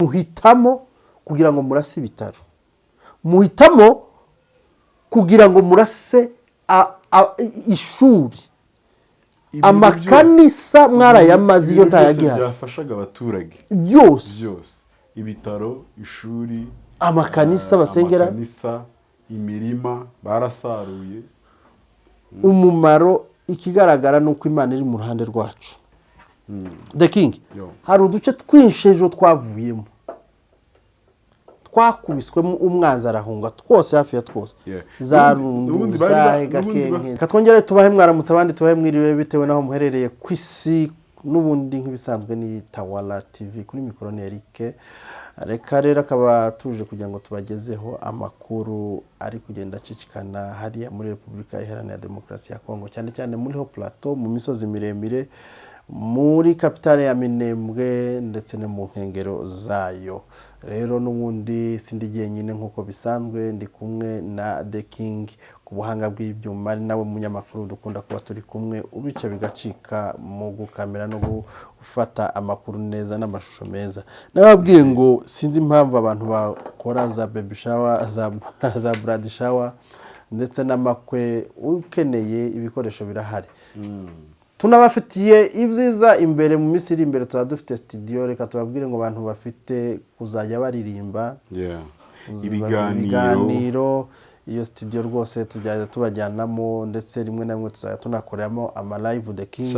muhitamo kugira ngo murase ibitaro, muhitamo kugira ngo murase ishuri, amakanisa mwarayamaze iyo ntayagihari byafashaga abaturage byose, ibitaro, ishuri, amakanisa basengera, amakanisa, imirima barasaruye. Umumaro ikigaragara nuko Imana iri mu ruhande rwacu. The King, hari uduce twinshi ejo twavuyemo, twakubiswemo umwanzi arahunga twose, hafi ya twose, Zarundu, Zahe, Gakenke. Katwongere tubahe mwaramutse, abandi tubahe mwiriwe bitewe naho muherereye ku isi, n'ubundi nk'ibisanzwe ni Tawala TV, kuri mikoro ni Eric. Reka rero akaba tuje kugira ngo tubagezeho amakuru ari kugenda acicikana hariya muri Repubulika Iharanira Demokarasi ya Kongo, cyane cyane muri ho plateau, mu misozi miremire, muri kapitale ya Minembwe ndetse no mu nkengero zayo. Rero n'ubundi sindigiye nyine nkuko bisanzwe, ndi kumwe na The King ku buhanga bw'ibyuma, ari nawe munyamakuru dukunda kuba turi kumwe, ubice bigacika mu gukamera no gufata amakuru neza n'amashusho meza. Nababwiye ngo sinzi impamvu abantu bakora za baby shower, za blood shower ndetse n'amakwe, ukeneye ibikoresho birahari. Tunabafitiye ibyiza imbere, mu minsi iri imbere tuba dufite studio, reka tubabwire ngo abantu bafite kuzajya baririmba ibiganiro, iyo studio rwose tujya tubajyanamo, ndetse rimwe na rimwe tuzajya tunakoreramo ama live The King.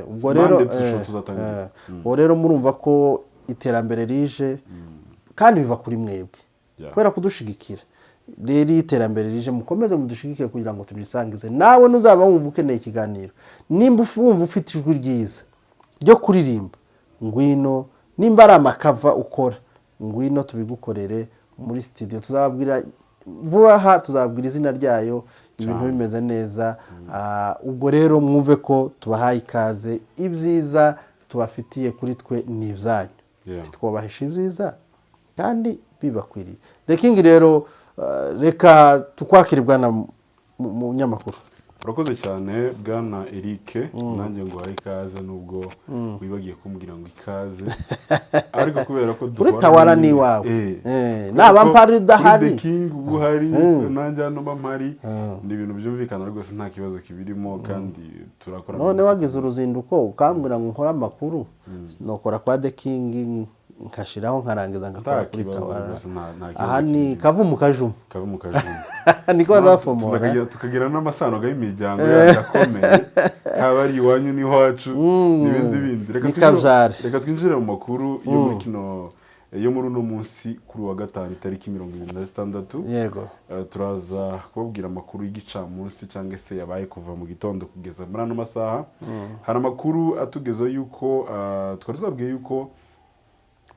Ubwo rero murumva ko iterambere rije kandi biva kuri mwebwe kubera kudushigikira. Rero iterambere rije mukomeze mudushigikire kugira ngo tubisangize. Nawe nuzaba wumva ukeneye ikiganiro, nimba wumva ufite ijwi ryiza ryo kuririmba, ngwino. Nimba ari amakava ukora, ngwino tubigukorere muri studio. Tuzababwira vuba aha, tuzababwira izina ryayo, ibintu bimeze neza. Ubwo rero mwumve ko tubahaye ikaze. Ibyiza tubafitiye kuri twe ni ibyanyu, twabahisha ibyiza kandi bibakwiriye. The King rero, reka tukwakire bwana munyamakuru. Urakoze cyane bwana Eric, nanjye ngo hari ikaze nubwo wibagiye kumbwira ngo ikaze, ariko kubera ko kuri Tawala ni wawe, naba mpari udahari, The King ubu hari, nanjye hano mpari, ni ibintu byumvikana rwose, nta kibazo kibirimo, kandi turakora. None wagize uruzinduko ukambwira ngo nkora amakuru, nokora kwa The King nkashiraho nkarangiza ngakora kuri Tawala. Aha ni kavumu kajuma niko bazafomora, tukagira n'amasano y'imiryango yakomeye, haba ari iwanyu n'iwacu n'ibindi bindi. Reka twinjire mu makuru yo muri kino, yo muri uno munsi kuri wa gatanu tariki 26. Yego, turaza kubabwira amakuru y'igicamunsi cyangwa se yabaye kuva mu gitondo kugeza muri ano masaha. Hari amakuru atugezaho yuko twari tubabwiye yuko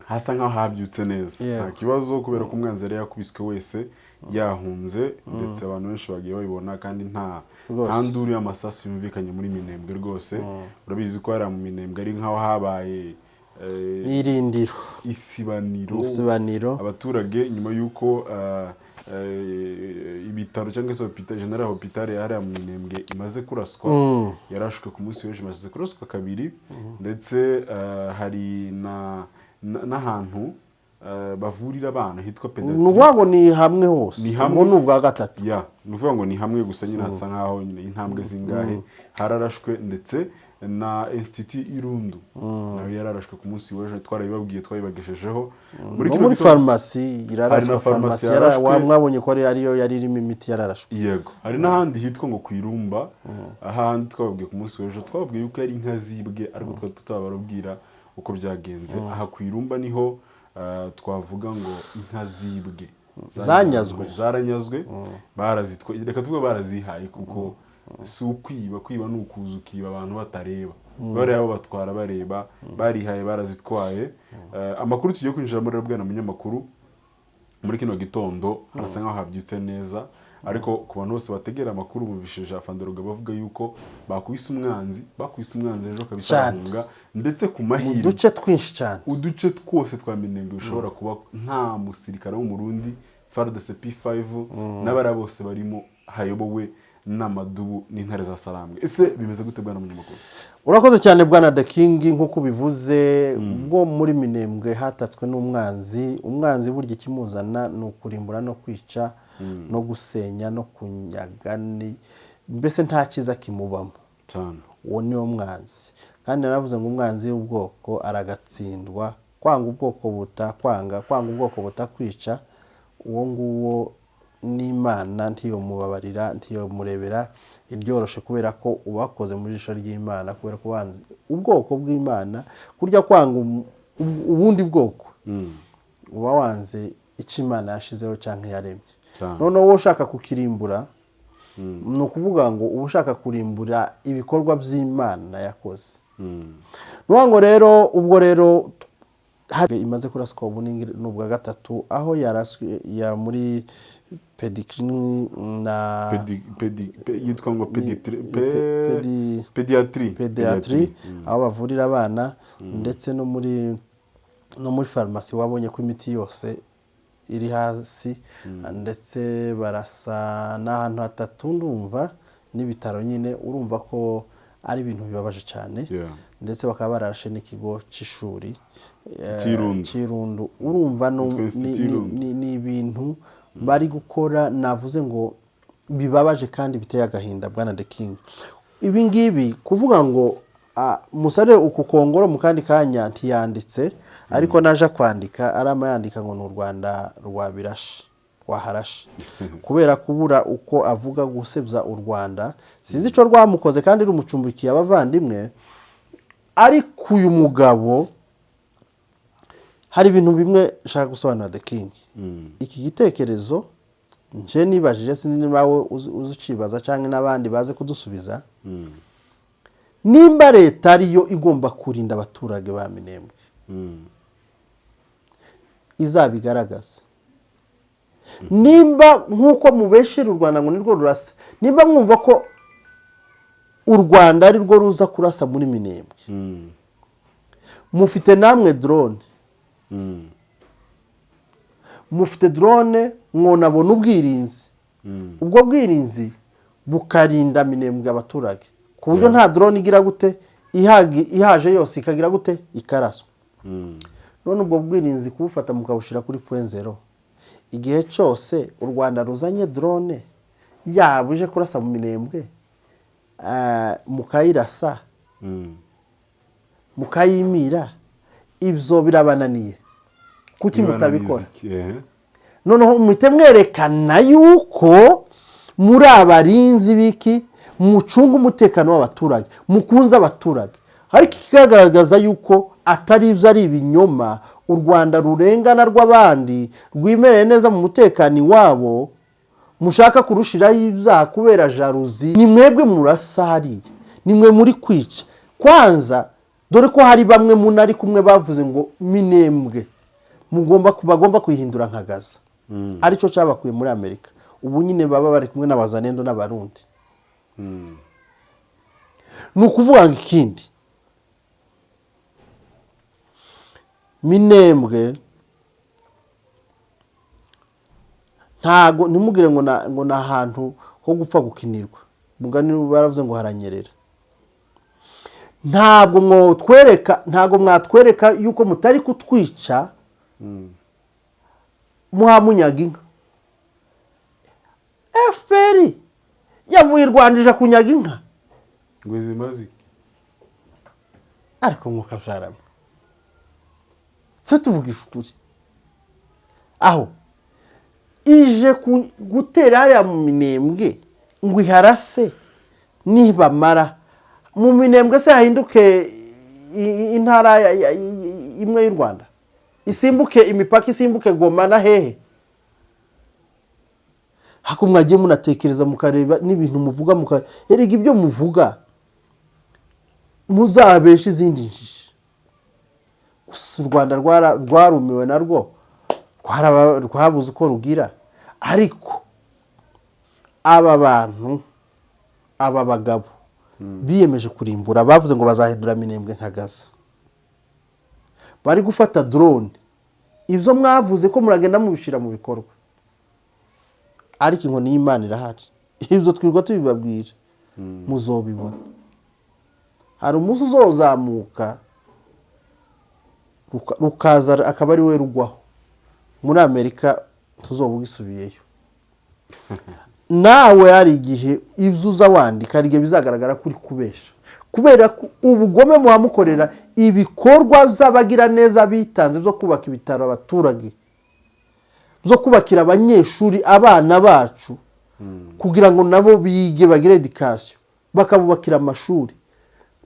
hasa nkaho habyutse neza, nta kibazo, kubera ko umwanzi yari yakubiswe wese yahunze, ndetse abantu benshi bagiye babibona, kandi nta nduru y'amasasu yumvikanye muri Minembwe rwose. Urabizi ko hari mu Minembwe ari nkaho habaye irindiro, isibaniro abaturage nyuma yuko ibitaro cyangwa se General Hospital yari mu Minembwe imaze kuraswa. Yarashwe ku munsi w'ejo, imaze kuraswa kabiri, ndetse hari n'ahantu bavurira abana hitwa Pediatrie. Nuvuga ngo ni hamwe hose, ngo nubwa gatatu. Nuvuga ngo ni hamwe gusa, nyine hasa nkaho intambwe zingahe hararashwe, ndetse na Institut Irundu nayo yararashwe ku munsi w'ejo, twarabibabwiye, twabibageshejeho. Muri farmasi irarashwe, farmasi mwabonye ko ariyo yari irimo imiti yararashwe. Yego, hari n'ahandi hitwa ngo Kwirumba, ahandi twababwiye ku munsi w'ejo, twababwiye yuko yari inka zibwe, ariko tutabarubwira uko byagenze. Aha Kwirumba niho twavuga ngo inka zibwe, zaranyazwe, barazitwaye. Reka tuvuge barazihaye, kuko si kwiba ni ukuza ukiba abantu batareba, bareba batwara bareba, barihaye barazitwaye. Amakuru tugiye kwinjira muri bwana munyamakuru muri kino gitondo, hasa nkaho habyutse neza, ariko ku bantu bose bategera amakuru bumvishije Afanderoga bavuga yuko bakubise umwanzi ejo kabisahunga, ndetse ku mahirwe uduce twinshi cyane, uduce twose twa Minembwe bishobora kuba nta musirikare w'umurundi FARDC P5 n'abara bose barimo, hayobowe n'amadubu n'intare za Sarambwe. Ese bimeze gute bwana munyamakuru? Urakoze cyane bwana The King, nk'uko bivuze ubwo muri Minembwe hatatswe n'umwanzi. Umwanzi burya ikimuzana ni ukurimbura no kwica no gusenya no kunyaga, mbese nta cyiza kimubamo cyane. Uwo niwo mwanzi, kandi naravuze ngo umwanzi w'ubwoko aragatsindwa. Kwanga ubwoko kwanga ubwoko butakwica, uwo nguwo n'Imana ntiyo mubabarira, ntiyo murebera iryoroshe, kubera ko ubakoze mu jisho ry'Imana, kubera ko wanze ubwoko bw'Imana. Kurya kwanga ubundi bwoko uba wanze icyo Imana yashizeho cyangwa yaremye. Noneho wowe ushaka kukirimbura, ni ukuvuga ngo uba ushaka kurimbura ibikorwa by'Imana yakoze. Ngo rero ubwo rero imaze kuraswa ubu n'ubwa gatatu, aho yaraswe ya muri yitwa ngo pediatri, aho bavurira abana, ndetse no muri farumasi wabonye ko imiti yose iri hasi, ndetse barasa n'ahantu hatatu ndumva n'ibitaro nyine. Urumva ko ari ibintu bibabaje cyane, ndetse bakaba bararashe n'ikigo cy'ishuri Kirundu. Urumva ni ibintu bari gukora, navuze ngo bibabaje kandi biteye agahinda bwana The King. Ibi ngibi kuvuga ngo musare ukukongoro mu kandi kanya ntiyanditse, ariko naje kwandika arama yandika ngo n'u Rwanda rwabirashe waharashe kubera kubura uko avuga gusebya u Rwanda. Sinzi ico rwamukoze kandi rumucumbikiye abavandimwe, ariko uyu mugabo hari ibintu bimwe nshaka gusobanura The King. Iki gitekerezo nje nibajije, sinzi niba wowe uzucibaza cyangwa n'abandi baze kudusubiza. Nimba leta ariyo igomba kurinda abaturage ba Minembwe, izabigaragaza. Nimba nk'uko mubeshera u Rwanda ngo nirwo rurasa, nimba mwumva ko u Rwanda ari rwo ruza kurasa muri Minembwe, mufite namwe drone, mufite drone, mwonabona ubwirinzi. Ubwo bwirinzi bukarinda Minembwe abaturage, ku buryo nta drone igira gute ihaje yose ikagira gute ikaraswa. None ubwo bwirinzi kubufata mukabushira kuri point zero. Igihe cyose u Rwanda ruzanye drone yabuje kurasa mu Minembwe, mukayirasa, mukayimira, ibyo birabananiye. Kuki mutabikora? Noneho muhite mwerekana yuko muri abarinzi biki, mucunga umutekano w'abaturage, mukunza abaturage. Ariko ikigaragaza yuko atari ibyo, ari ibinyoma. U Rwanda rurengana rw'abandi, rwimereye neza mu mutekano wabo, mushaka kurushiraho ibyaha kubera jaruzi. Ni mwebwe murasa hariya, ni mwe muri kwica. Kwanza dore ko hari bamwe munari kumwe bavuze ngo Minembwe bagomba kuyihindura nka Gaza. Aricyo cyabakuye muri Amerika. Ubu nyine baba bari kumwe n'abazanendo n'abarundi. Ni ukuvuga ngo ikindi, Minembwe ntago nimugire ngo na ahantu ho gupfa gukinirwa. Mugani baravuze ngo haranyerera. Ntabwo mwatwereka yuko mutari kutwica muhamunyaga inka. FPR yavuye irwanije kunyaga inka ngo zimaze, ariko mwuka byarama. Se tuvugisha ukuri, aho ije gutera hariya mu Minembwe ngo iharase nibamara mu Minembwe, se hahinduke intara imwe y'u Rwanda, isimbuke imipaka, isimbuke Goma na hehe. Hako mwagiye munatekereza mukareba n'ibintu muvuga erega ibyo muvuga muzabesha izindi njiji. U Rwanda rwarumiwe narwo rwabuze uko rugira. Ariko aba bantu, aba bagabo biyemeje kurimbura, bavuze ngo bazahindura Minembwe nka Gaza, bari gufata drone. Ibyo mwavuze ko muragenda mubishira mu bikorwa, ariko inkoni y'Imana irahari. ibyo twirwa tubibabwira muzobibona. Hari umunsi uzozamuka rukaza akaba ari we rugwaho muri Amerika tuzovuga isubiyeyo. Nawe hari igihe ibyo uza wandika hari igihe bizagaragara kuri kubesha, kubera ubugome muhamukorera ibikorwa by'abagira neza bitanze byo kubaka ibitaro abaturage, zo kubakira abanyeshuri abana bacu kugira ngo nabo bige bagire education, bakabubakira amashuri.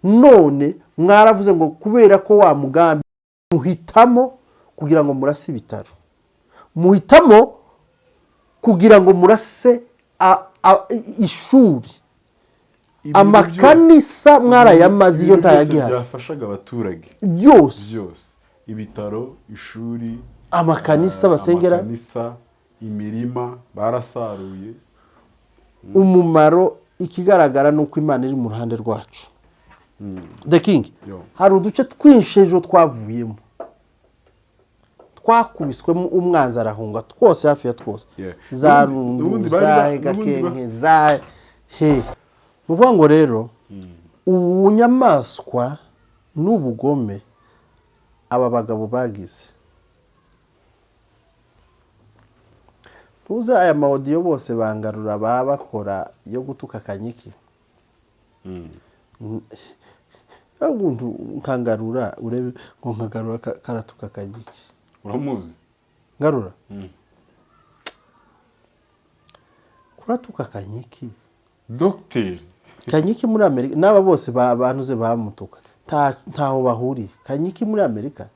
None mwaravuze ngo kubera ko wa mugambi muhitamo kugira ngo murase ibitaro, muhitamo kugira ngo murase ishuri, amakanisa mwarayamaze iyo ntayagihari byafashaga abaturage byose, ibitaro, ishuri, amakanisa basengera, amakanisa, imirima barasaruye. Umumaro ikigaragara nuko Imana iri mu ruhande rwacu. The King, hari uduce twinshi ejo twavuyemo, twakubiswemo umwanzi arahunga twose, hafi ya twose, za Rundu, za Gakenke, za he. Muvuga ngo rero ubunyamaswa n'ubugome aba bagabo bagize, tuze aya maudio bose bangarura baba bakora yo gutuka Kanyiki. Umuntu nkangarura urebe ngo nkagarura karatuka Kanyiki. Uramuzi? Ngarura? Kuratuka Kanyiki. Docteur Kanyiki muri Amerika n'aba bose banuze bamutuka. Ntaho bahuri. Kanyiki muri Amerika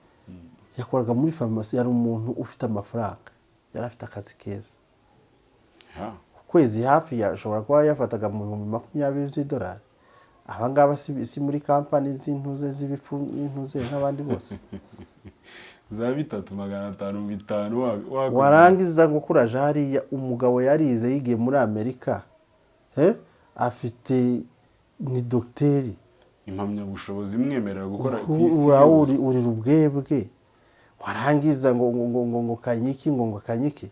yakoraga muri farumasi, yari umuntu ufite amafaranga, yari afite akazi keza. Kwezi hafi yashobora kuba yafataga mu 20 $20. Abangaba si muri kampani z'intuze z'ibifu n'intuze nk'abandi bose. za 3,500 warangiza gukura hariya. Umugabo yarize yigiye muri Amerika, afite ni docteur, impamyabushobozi imwemerera gukora uri rubwebwe. Warangiza ngo Kanyiki, ngo Kanyiki.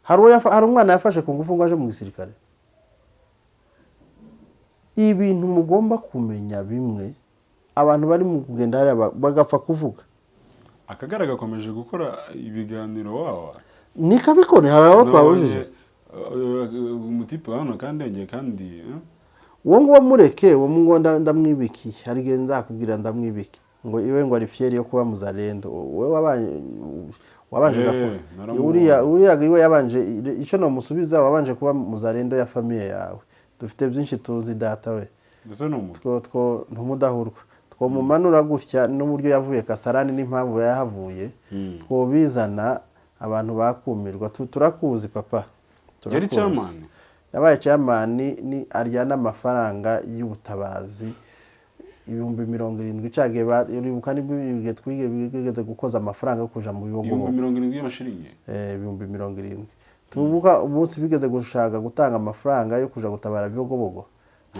Hari umwana yafashe ku ngufu ngo aje mu gisirikare. Ibintu mugomba kumenya bimwe, abantu bari mu kugenda hariya bagapfa kuvuga. Akagara gakomeje gukora ibiganiro wawa nikabikone. Hari aho twabujije umutipe hano kandi uwo ngo mureke uwo ngo ndamwibiki. Hari gihe nzakubwira ndamwibiki ngo iwe ngo ari fieri yo kuba muzalendo. Wewe wabanje gakora uriya iwe yabanje icyo no musubiza, wabanje kuba muzalendo ya famille yawe. Dufite byinshi tuzi data we, two ntumudahurwa, two mumanura gutya n'uburyo yavuye Kasarani n'impamvu yahavuye, two bizana abantu bakumirwa. Turakuzi papa, yari chairman, yabaye chairman ni aryana amafaranga y'ubutabazi 70,000 cage uribuka nibwo twige bigeze gukoza amafaranga yo kuja mu bibogo 70,000 y'amashiringi 70,000. Tubuka umunsi bigeze gushaka gutanga amafaranga yo kuja gutabara bibogobogo,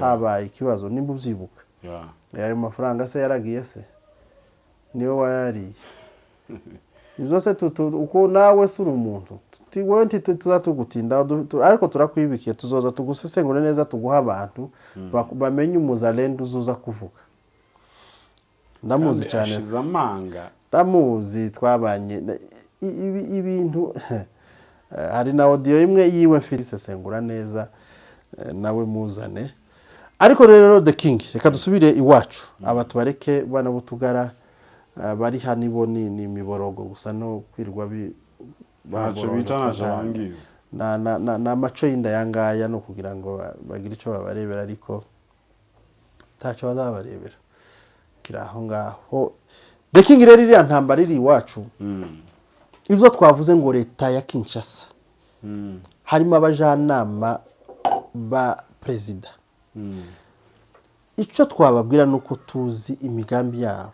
habaye ikibazo nimba ubyibuka. Ayo mafaranga se yaragiye se niwe wayariye. Ibyo se uko nawe suri umuntu tiwe tuzatugutinda, ariko turakwibikiye, tuzoza tugusesengure neza, tuguha abantu bamenye umuzalendo uzuza kuvuga. Ndamuzi cyane, ndamuzi, twabanye ibintu. Hari na audio imwe yiwe mfite sesengura neza, nawe muzane. Ariko rero The King, reka dusubire iwacu. Aba tubareke bana butugara bari hanibo ni imiborogo gusa no kwirwa na maco y'inda yangaya no kugira ngo bagire ico babarebera, ariko taco bazabarebera kiraho ngaho. The King rero iri ntambara iri iwacu. Ibyo twavuze ngo leta ya Kinshasa harimo abajanama ba president. Icyo twababwira nuko tuzi imigambi yabo,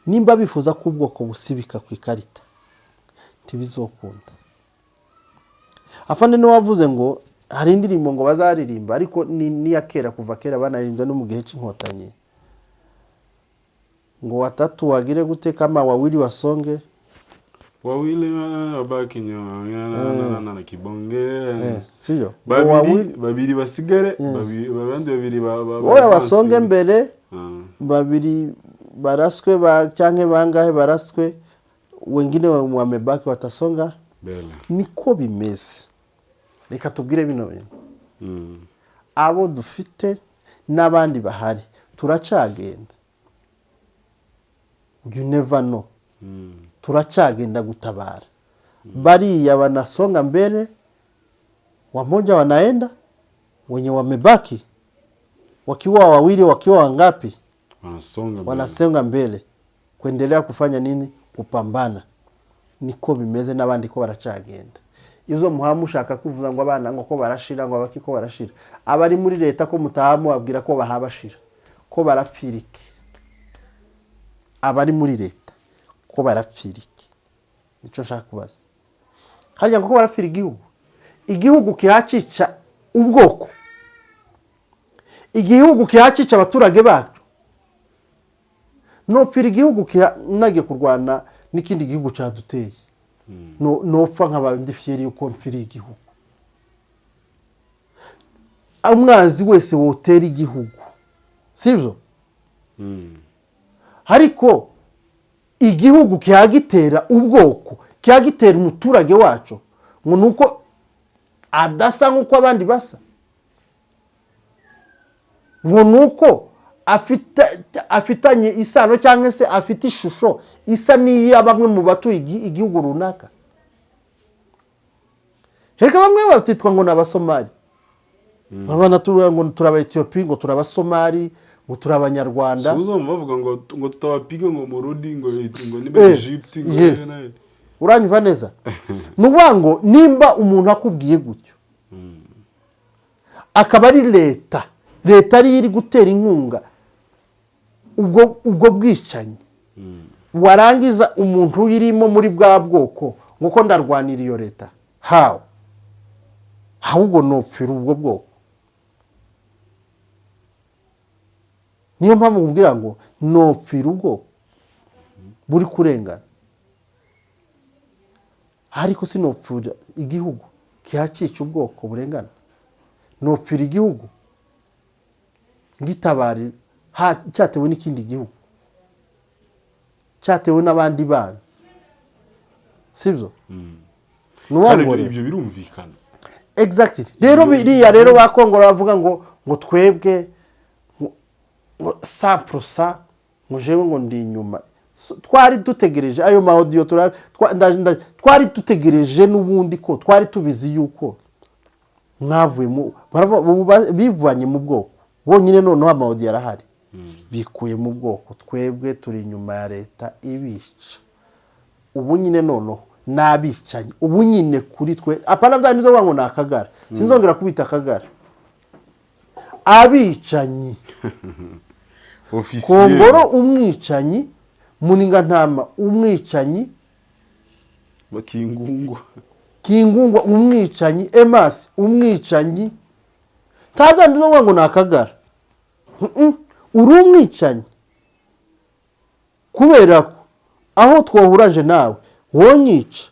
nimba bifuza ko ubwoko busibika ku ikarita ntibizokunda. Afande no wavuze ngo hari indirimbo ngo bazaririmba, ariko ni ya kera, kuva kera banaririmba no mu gihe cy'inkotanyi, ngo watatu wagire gute kama wawili wasonge wawili bakinyo na kibonge siyo babiri basigare abandi babiri oya basonge mbere babiri baraswe cyangwa bangahe baraswe wengine wamebaki watasonga niko bimeze. Reka tubwire bino bintu abo dufite n'abandi bahari turacagenda, you never know, turacagenda gutabara. Bariya wanasonga mbele, wamoja wanaenda, wenye wamebaki wakiwa wawili wakiwa wangapi wanasonga mbele kuendelea kufanya nini? Kupambana. Niko bimeze n'abandi ko baracagenda. Izo muhamu ushaka kuvuza ngo abana ngo ko barashira ngo abaki ko barashira, abari muri leta ko mutahamu abwira ko bahabashira ko barapfiriki. Abari muri leta ko barapfiriki, nico nshaka kubaza. Harya ngo ko barapfira igihugu kihacica ubwoko, igihugu kihacica abaturage bacu, no pfira igihugu nage kurwana n'ikindi gihugu caduteye. No pfa nk'abandi fyeri uko mfiri igihugu. Umwanzi wese wotera igihugu, sibyo? Hariko igihugu kihagitera ubwoko, kihagitera umuturage wacu ngo nuko adasa nkuko abandi basa, ngo nuko afitanye isano cyangwa se afite ishusho isa niya bamwe mu batuye igihugu runaka. Heka bamwe batitwa ngo n'abasomali, babana tuvuga ngo turaba Ethiopia, ngo turaba Somali, ngo turaba Nyarwanda. Suzo bavuga ngo tutabapiga ngo Murundi ngo ni Egypt ngo yes. Uranyumva neza? Nuvuga ngo nimba umuntu akubwiye gutyo akaba ari leta ari iri gutera inkunga ubwo bwicanyi, warangiza umuntu yirimo muri bwa bwoko nguko ndarwanira iyo leta, ahubwo nopfira ubwo bwoko. Niyo mpamvu nkubwira ngo nopfira ubwoko buri kurengana, ariko sinopfira igihugu kihacica ubwoko burengana. Nopfira igihugu gitabari cyatewe n'ikindi gihugu, cyatewe n'abandi banzi, sibyo? Ibyo birumvikana exactly. Rero biriya rero bakongora bavuga ngo twebwe ngo 100% ngo jewe ngo ndi inyuma. Twari dutegereje ayo ma audio, twari dutegereje n'ubundi ko twari tubizi yuko mwavuye bivanye mu bwoko bonyine, noneho ama audio yarahari bikuye mu bwoko. Twebwe turi inyuma ya leta ibica, ubu nyine noneho nabicanye, ubu nyine kuri twe apana byandizo ngo nakagara, sinzongera kubita akagara, abicanyi Kongoro umwicanyi, Muninga Ntama umwicanyi, Kingungwa umwicanyi, Emas umwicanyi, tabyandizo ngo nakagara. Uri umwicanyi kubera ko aho twohuraje nawe wonyica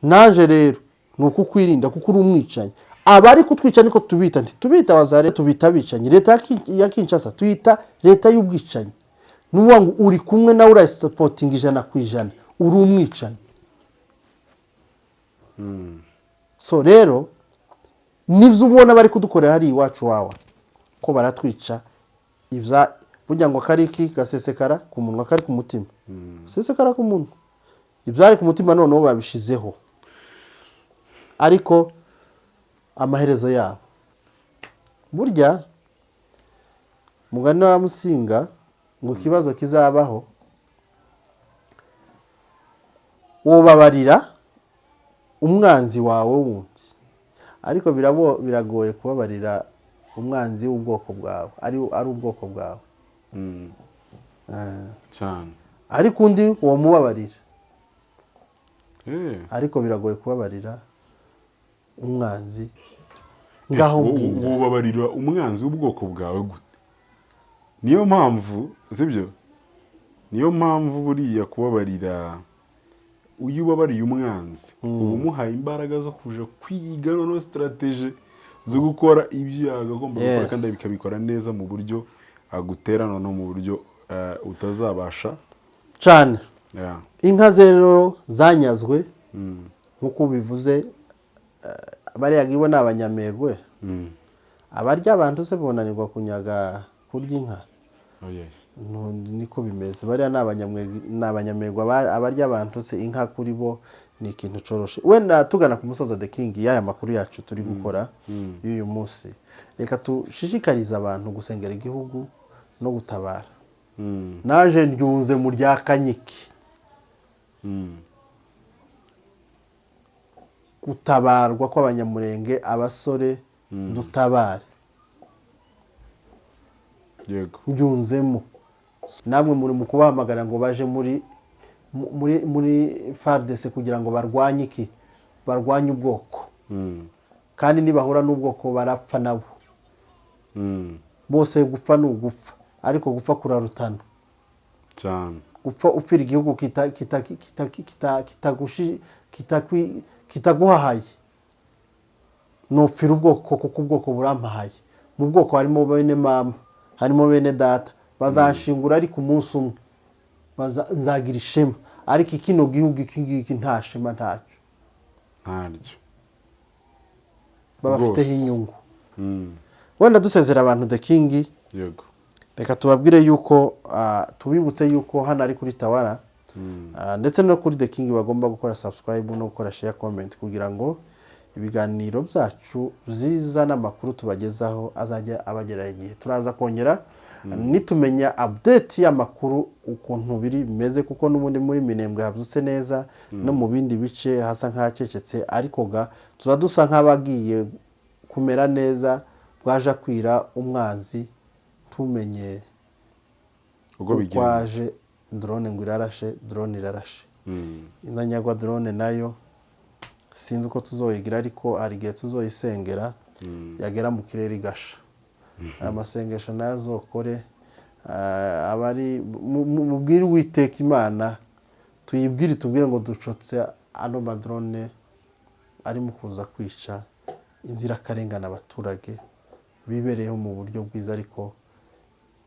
nanje, rero nuko kwirinda kuko uri umwicanyi. Abari kutwica niko tubita, tubita wazare, tubita bicanyi. Leta ya Kinshasa tuyita leta y'ubwicanyi. Nuvuga ngo uri kumwe na ura supporting 100%, uri umwicanyi. So rero nivyo ubona bari kudukorera hari iwacu wawa ko baratwica ibya burya ngo kariki gasesekara ku munwa kari ku mutima. Sesekara ku munwa, ibyari ku mutima noneho babishizeho, ariko amaherezo yabo burya mugani wa Musinga ngo kibazo kizabaho wobabarira umwanzi wawe wundi, ariko biragoye kubabarira umwanzi w'ubwoko bwawe ari ubwoko bwawe cyane, ariko undi uwo mubabarira. Ariko biragoye kubabarira umwanzi. Ngaho mbwira ubabarira umwanzi w'ubwoko bwawe gute? Niyo mpamvu sibyo, niyo mpamvu buriya kubabarira uyu ubabariye umwanzi uba umuhaye imbaraga zo kuja kwiga noneho strategy zo gukora ibyo yagomba gukora kandi bikabikora neza mu buryo agutera noneho mu buryo utazabasha cyane. Inka rero zanyazwe nk'uko bivuze bariya gibo ni abanyamegwe abarya abantu se bonanirwa kunyaga kurya inka. Niko bimeze bariya ni abanyamegwe abarya abantu se inka kuri bo ni ikintu coroshe. Wenda tugana ku musoza The King y'aya makuru yacu turi gukora y'uyu munsi, reka tushishikariza abantu gusengera igihugu no gutabara. Naje ndyunze mu rya Kanyiki gutabarwa kw'abanyamurenge, abasore dutabare. Yego Ndyunzemo namwe muri mu kubahamagara ngo baje muri FARDC kugira ngo barwanye iki, barwanye ubwoko, kandi nibahura n'ubwoko barapfa nabo. Bose gupfa ni ugupfa, ariko gupfa kurarutana cyane. Gupfa ufira igihugu kitaguhahaye, nupfira ubwoko kuko ubwoko burampahaye. Mu bwoko harimo bene mama, harimo bene data, bazanshingura ariko umunsi umwe nzagira ishema, ariko kino gihugu iki nta shema ntacyo, babafiteho inyungu. Wenda dusezera abantu The King, yego reka tubabwire yuko tubibutse yuko hano ari kuri Tawara ndetse no kuri The King bagomba gukora subscribe no gukora share comment kugira ngo ibiganiro byacu ziza n'amakuru tubagezaho azajya abagera igihe. Turaza kongera nitumenya update y'amakuru ukuntu biri bimeze, kuko n'ubundi muri Minembwe habyutse neza no mu bindi bice hasa nk'acecetse, ariko tuzadusa nk'abagiye kumera neza bwaje kwira umwanzi tumenye uko bigwaje. Drone ngo irarashe, drone irarashe. Inanyagwa drone nayo sinzi uko tuzoyigira, ariko hari igihe tuzoyisengera yagera mu kirere igasha. Amasengesho nayo zokore abari mubwire Uwiteka Imana, tuyibwire tubwire ngo ducotse ano madrone ari mu kuza kwica inzirakarengane abaturage bibereyeho mu buryo bwiza. Ariko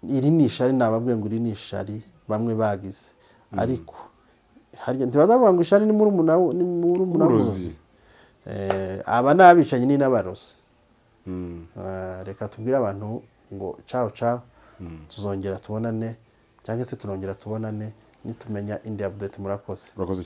iri ni ishari, nababwiye ngo iri ni ishari bamwe bagize, ariko harya ntibazavuga ngo ishari ni muri umunabuzi. Aba n'abicanyi ni n'abarozi. Reka tubwire abantu ngo ciao ciao, tuzongera tubonane cyangwa se turongera tubonane nitumenya indi update. Murakoze.